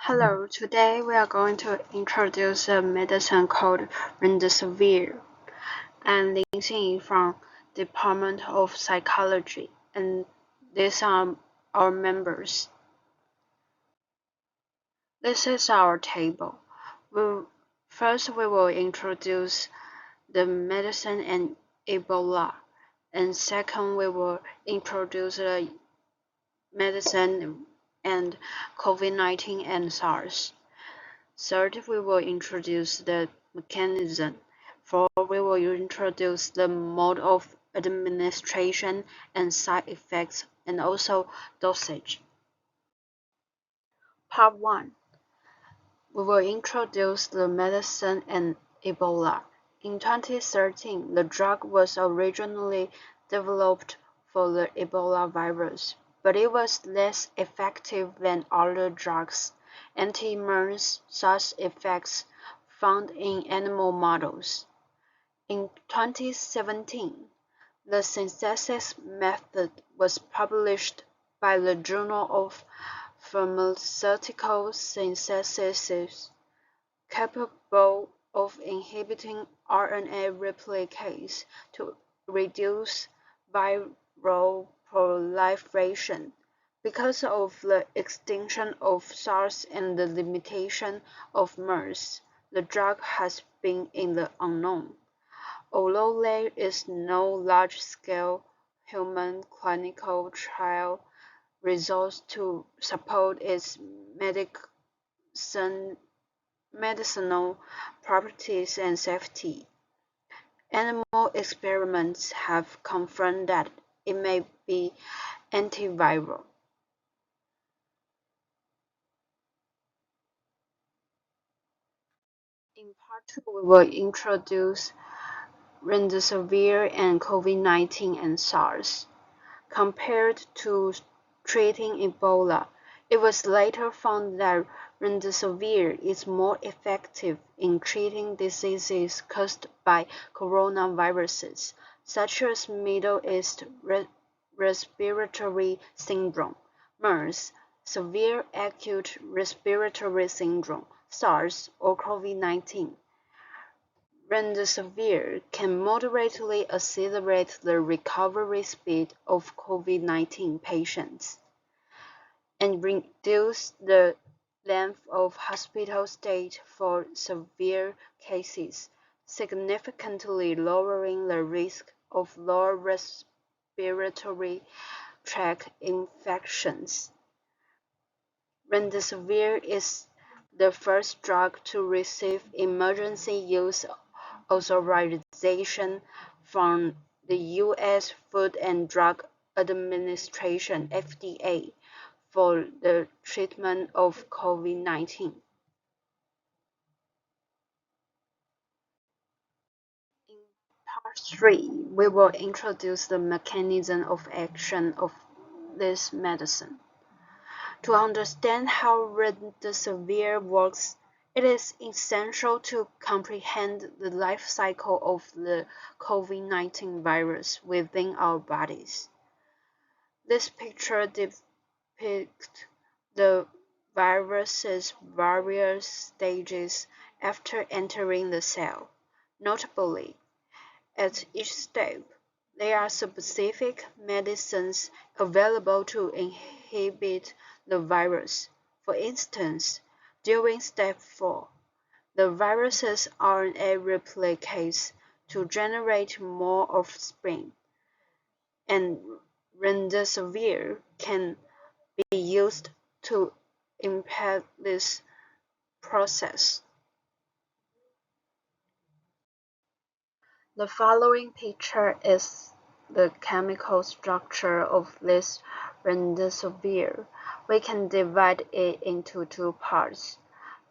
Hello, today we are going to introduce a medicine called remdesivir. I'm Lin Xing from Department of Psychology, and these are our members. This is our table. First, we will introduce the medicine and Ebola, and second, we will introduce the medicine and COVID-19 and SARS. Third, we will introduce the mechanism. Fourth, we will introduce the mode of administration and side effects, and also dosage. Part 1. We will introduce the medicine and Ebola. In 2013, the drug was originally developed for the Ebola virus, but it was less effective than other drugs. Anti-MERS SARS effects found in animal models. In 2017, the synthesis method was published by the Journal of Pharmaceutical Synthesis, capable of inhibiting RNA replicase to reduce viral proliferation. Because of the extinction of SARS and the limitation of MERS, the drug has been in the unknown. Although there is no large-scale human clinical trial results to support its medicinal properties and safety, animal experiments have confirmed that it may be antiviral. In part 2, we will introduce remdesivir and COVID-19 and SARS. Compared to treating Ebola, it was later found that remdesivir is more effective in treating diseases caused by coronaviruses, such as Middle East respiratory syndrome, MERS, severe acute respiratory syndrome, SARS, or COVID-19. Remdesivir can moderately accelerate the recovery speed of COVID-19 patients and reduce the length of hospital stay for severe cases, significantly lowering the risk of lower respiratory tract infections. Remdesivir is the first drug to receive emergency use authorization from the U.S. Food and Drug Administration (FDA) for the treatment of COVID-19. In part 3, we will introduce the mechanism of action of this medicine. To understand how remdesivir works, it is essential to comprehend the life cycle of the COVID-19 virus within our bodies. This picture depicts the virus's various stages after entering the cell. Notably, at each step, there are specific medicines available to inhibit the virus. For instance, during step 4, the virus's RNA replicates to generate more offspring, and remdesivir can be used to impede this process. The following picture is the chemical structure of this remdesivir. We can divide it into two parts.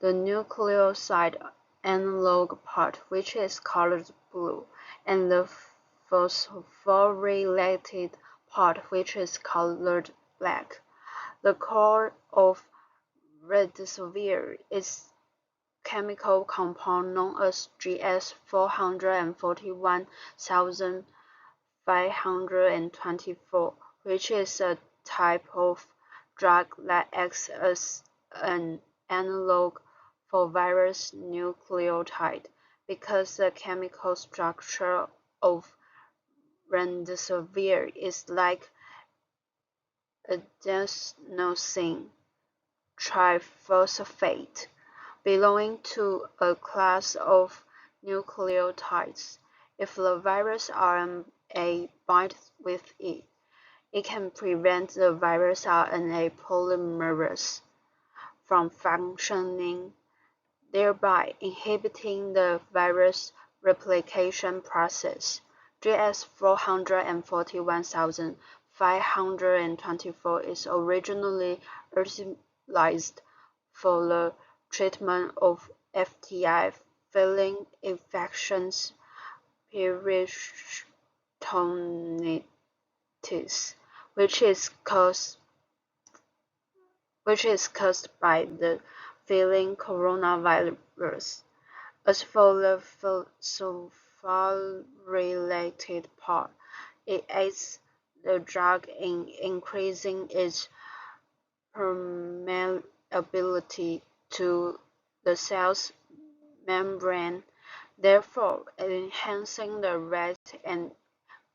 The nucleoside analog part, which is colored blue, and the phosphorylated part, which is colored black. The core of remdesivir is chemical compound known as GS-441,524, which is a type of drug that acts as an analog for virus nucleotide because the chemical structure of remdesivir is like adenosine triphosphate, belonging to a class of nucleotides. If the virus RNA binds with it, it can prevent the virus RNA polymerase from functioning, thereby inhibiting the virus replication process. GS 441,524 is originally utilized for the treatment of FTI filling infections peritonitis, which is caused by the filling coronavirus. As for the sulfur-related part, it aids the drug in increasing its permeability to the cell's membrane, therefore enhancing the rate and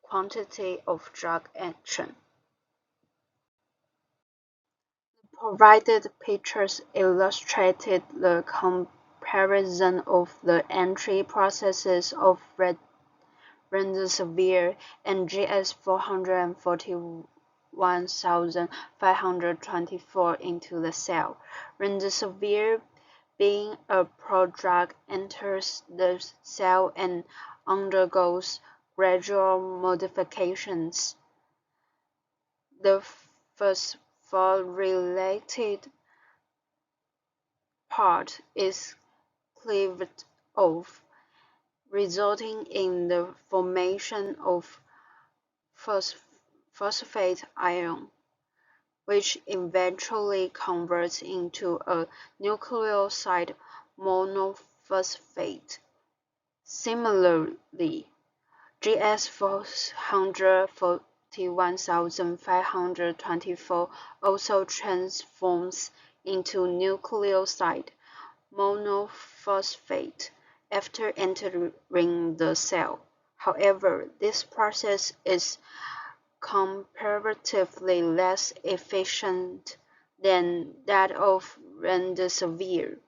quantity of drug action. The provided pictures illustrated the comparison of the entry processes of remdesivir and GS 441,524 into the cell. Remdesivir, being a prodrug, enters the cell and undergoes gradual modifications. The phosphorylated part is cleaved off, resulting in the formation of phosphate ion, which eventually converts into a nucleoside monophosphate. Similarly, GS 441,524 also transforms into nucleoside monophosphate after entering the cell. However, this process is comparatively less efficient than that of remdesivir.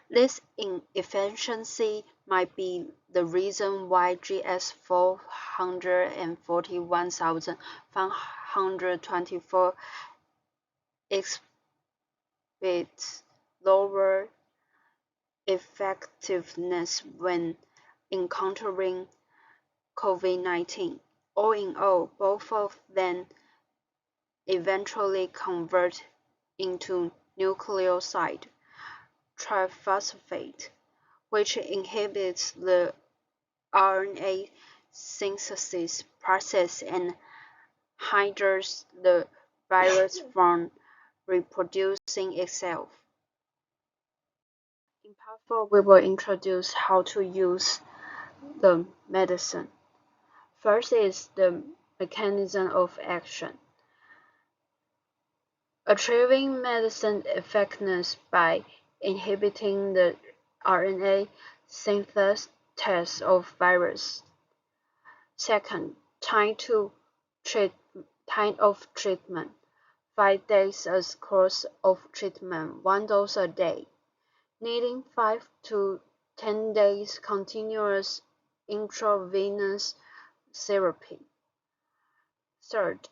This inefficiency might be the reason why GS 441,524 exhibits lower effectiveness when encountering COVID-19. All in all, both of them eventually convert into nucleoside triphosphate, which inhibits the RNA synthesis process and hinders the virus from reproducing itself. In part 4, we will introduce how to use the medicine. First is the mechanism of action. Achieving medicine effectiveness by inhibiting the RNA synthesis of virus. Second, time of treatment. 5 days as course of treatment, 1 dose a day. Needing 5 to 10 days continuous intravenous therapy. Third,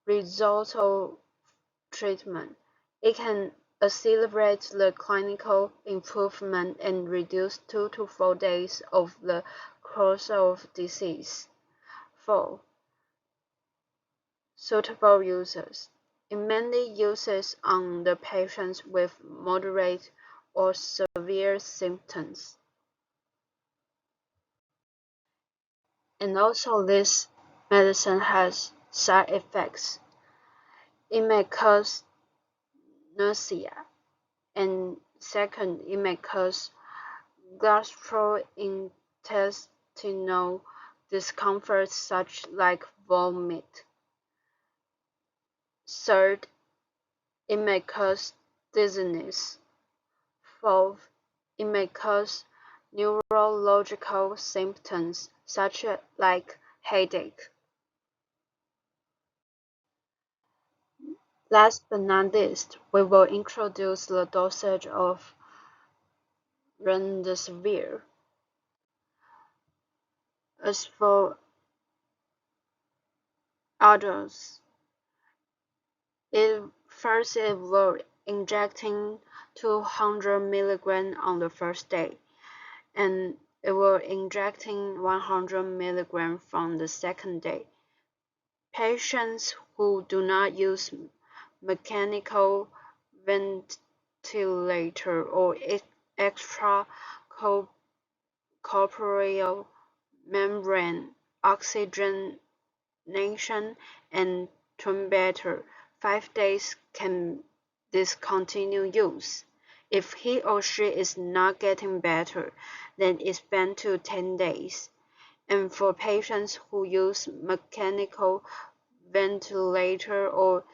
results of treatment. It can accelerate the clinical improvement and reduce 2 to 4 days of the course of disease. 4. Suitable uses. It mainly uses on the patients with moderate or severe symptoms. And also this medicine has side effects. It may cause nausea, and second, it may cause gastrointestinal discomfort such like vomit. Third, it may cause dizziness. Fourth, it may cause neurological symptoms such like headache. Last but not least, we will introduce the dosage of remdesivir. As for adults, it will injecting 200 mg on the first day, and it will injecting 100 mg from the second day. Patients who do not use mechanical ventilator or extracorporeal membrane oxygenation and intubator 5 days can discontinue use. If he or she is not getting better, then expand to 10 days. And for patients who use mechanical ventilator or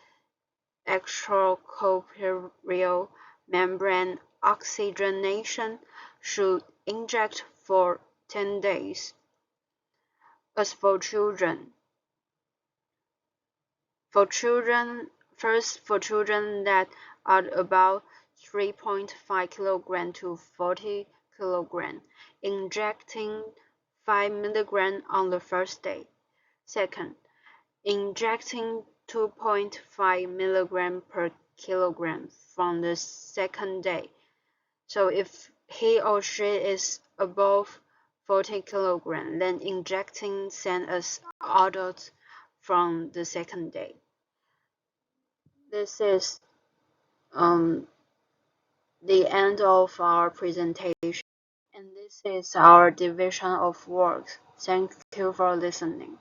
extracorporeal membrane oxygenation should inject for 10 days. As for children, for children that are about 3.5 kg to 40 kg, injecting 5 mg on the first day. Second, injecting 2.5 mg per kilogram from the second day. So if he or she is above 40 kg, then injecting same as adults from the second day. This is the end of our presentation, and this is our division of work. Thank you for listening.